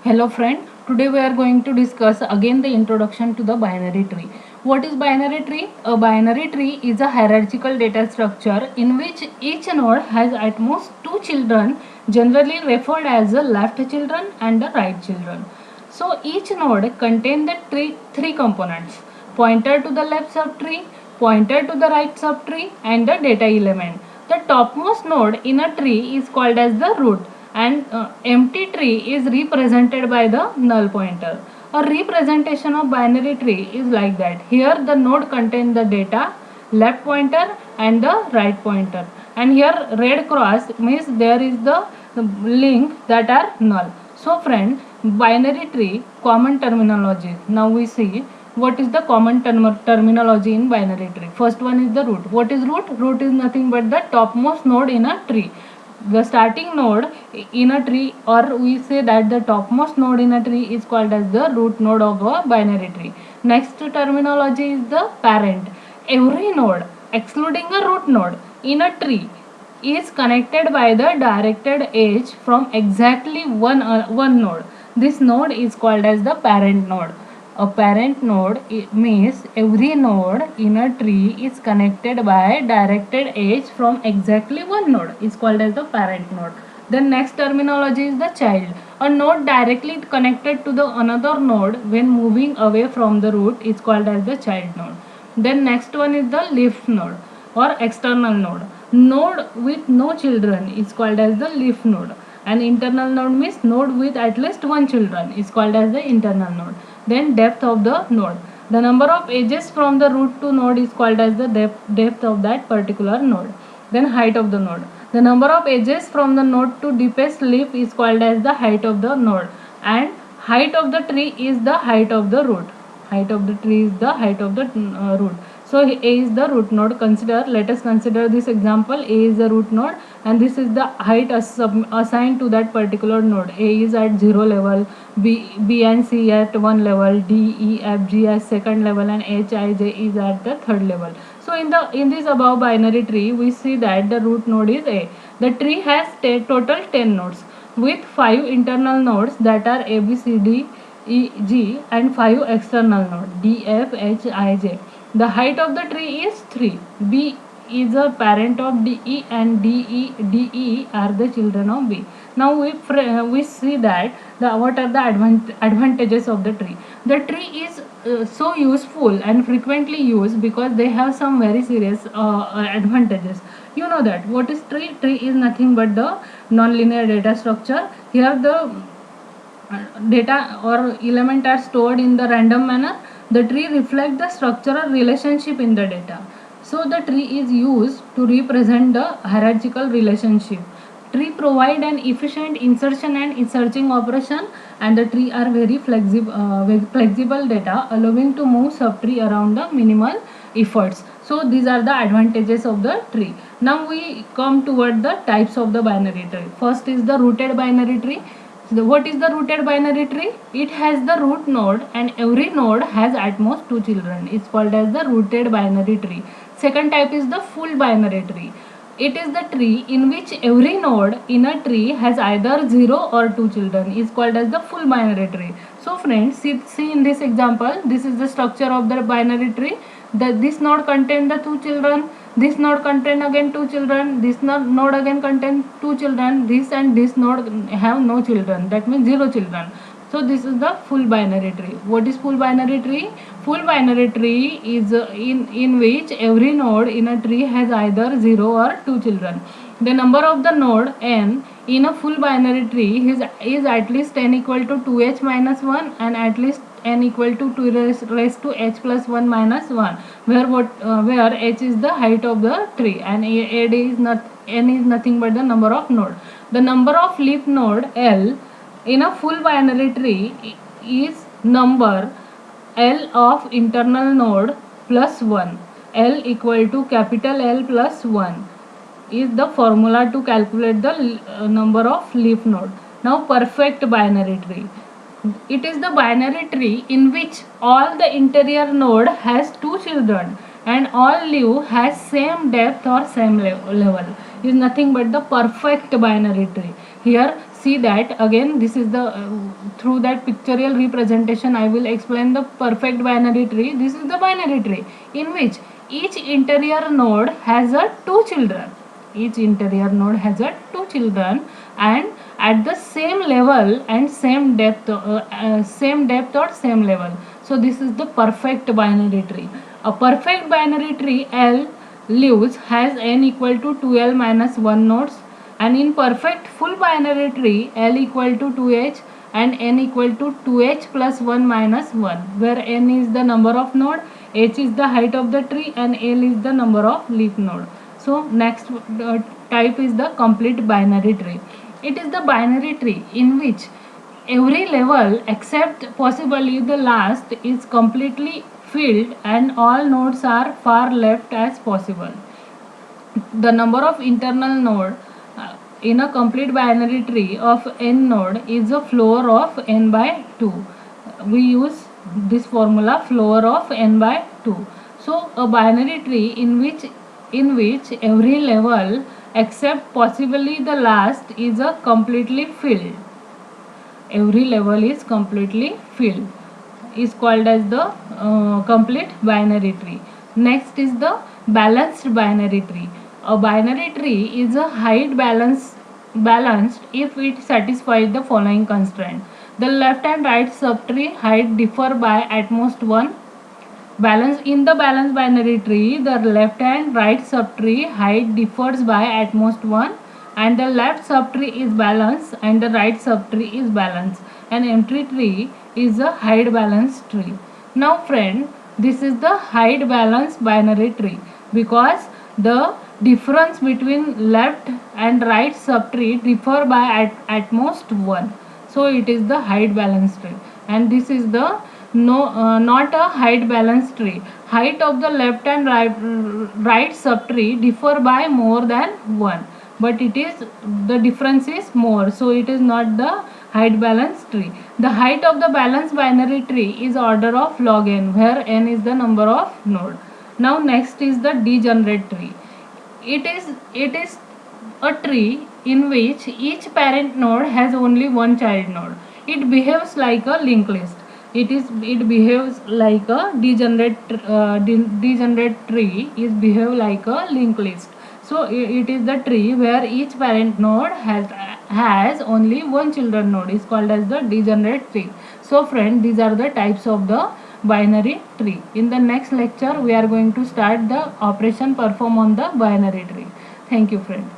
Hello friend, today we are going to discuss again the introduction to the binary tree. What is binary tree? A binary tree is a hierarchical data structure in which each node has at most two children, generally referred as the left children and the right children. So each node contains the three components: pointer to the left subtree, pointer to the right subtree, and the data element. The topmost node in a tree is called as the root, and empty tree is represented by the null pointer. A representation of binary tree is like that. Here the node contains the data, left pointer and the right pointer, and here red cross means there is the link that are null. So friend, binary tree common terminology. Now we see what is the common terminology in binary tree. First one is the root. What is root? Root is nothing but the topmost node in a tree. The starting node in a tree, or we say that the topmost node in a tree is called as the root node of a binary tree. Next terminology is the parent. Every node excluding a root node in a tree is connected by the directed edge from exactly one node. This node is called as the parent node. A parent node means every node in a tree is connected by directed edge from exactly one node, is called as the parent node. The next terminology is the child. A node directly connected to the another node when moving away from the root is called as the child node. Then next one is the leaf node or external node. Node with no children is called as the leaf node. An internal node means node with at least one children is called as the internal node. Then depth of the node. The number of edges from the root to node is called as the depth of that particular node. Then height of the node. The number of edges from the node to deepest leaf is called as the height of the node. And height of the tree is the height of the root. Height of the tree is the height of the root. So A is the root node. Let us consider this example. A is the root node and this is the height assigned to that particular node. A is at 0 level, B and C at 1 level, D, E, F, G at second level, and H, I, J is at the third level. So in this above binary tree, we see that the root node is A. The tree has total 10 nodes with 5 internal nodes that are A, B, C, D, E, G, and 5 external nodes D, F, H, I, J. The height of the tree is 3. B is a parent of DE and DE are the children of B. Now we see that what are the advantages of the tree. The tree is so useful and frequently used because they have some very serious advantages. You know that what is tree? Tree is nothing but the non-linear data structure. Here the data or element are stored in the random manner. The tree reflects the structural relationship in the data. So the tree is used to represent the hierarchical relationship. Tree provide an efficient insertion and searching operation, and the tree are very flexible data allowing to move subtree around the minimal efforts. So these are the advantages of the tree. Now we come toward the types of the binary tree. First is the rooted binary tree. What is the rooted binary tree? It has the root node and every node has at most two children. It's called as the rooted binary tree. Second type is the full binary tree. It is the tree in which every node in a tree has either 0 or 2 children. It's called as the full binary tree. So friends, see in this example, this is the structure of the binary tree. This node contains the 2 children, this node contain again 2 children, this node again contain 2 children, this and this node have no children, that means 0 children. So this is the full binary tree. What is full binary tree? Full binary tree is in which every node in a tree has either 0 or 2 children. The number of the node n in a full binary tree is at least n equal to 2h minus 1 and at least n equal to 2 raised to h plus 1 minus 1, where h is the height of the tree and n is nothing but the number of node. The number of leaf node L in a full binary tree is number L of internal node plus 1. L equal to capital L plus 1 is the formula to calculate the number of leaf node. Now perfect binary tree. It is the binary tree in which all the interior node has two children and all leaf has same depth or same level. Is nothing but the perfect binary tree. Here see that again. This is the through that pictorial representation I will explain the perfect binary tree. This is the binary tree in which each interior node has a two children. Each interior node has a two children and at the same level and same depth or same level. So this is the perfect binary tree. A perfect binary tree L leaves has n equal to 2l minus 1 nodes, and in perfect full binary tree L equal to 2h and n equal to 2h plus 1 minus 1, where n is the number of node, h is the height of the tree and L is the number of leaf node. So next type is the complete binary tree. It is the binary tree in which every level except possibly the last is completely filled and all nodes are far left as possible. The number of internal node in a complete binary tree of n node is a floor of n by 2. We use this formula, floor of n by 2. So a binary tree in which every level except possibly the last is a completely filled. Every level is completely filled is called as the complete binary tree. Next is the balanced binary tree. A binary tree is a height balanced if it satisfies the following constraint. The left and right subtree height differ by at most 1. In the balanced binary tree, the left and right subtree height differs by at most 1, and the left subtree is balanced and the right subtree is balanced. An empty tree is a height balanced tree. Now friend, this is the height balanced binary tree because the difference between left and right subtree differ by at most 1. So it is the height balanced tree, and this is the not a height balanced tree. Height of the left and right subtree differ by more than 1, but the difference is more, so it is not the height balanced tree. The height of the balanced binary tree is order of log n, where n is the number of node. Now next is the degenerate tree. It is a tree in which each parent node has only one child node. It behaves like a linked list. It behaves like a degenerate tree is behave like a linked list. So it is the tree where each parent node has only one children node is called as the degenerate tree. So friend, these are the types of the binary tree. In the next lecture we are going to start the operation performed on the binary tree. Thank you friend.